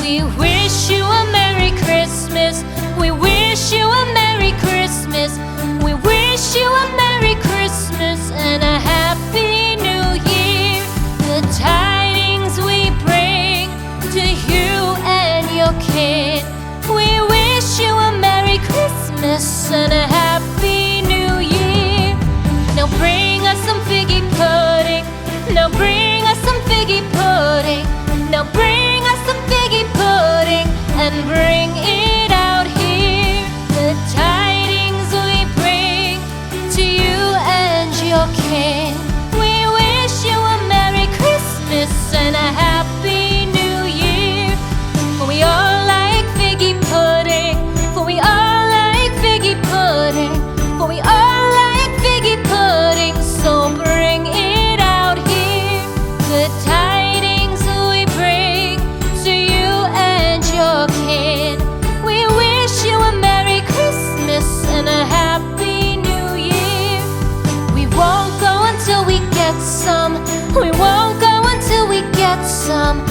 We wish you a Merry Christmas. We wish you a Merry Christmas. We wish you a Merry Christmas and a Happy New Year. The tidings we bring to you and your kid. We wish you a Merry Christmas and a Happy New Year. Now bring us some figgy pudding. Now bring us some figgy pudding. Now bring us some figgy pudding and bring it out here. The tidings we bring to you and your kin. We wish you a Merry Christmas and a Happy New Year. For we all like figgy pudding. For we all like figgy pudding. For we all like figgy pudding. So bring it out here. The tidings we bring to you and your kid. We wish you a Merry Christmas and a Happy New Year. We won't go until we get some. We won't go until we get some.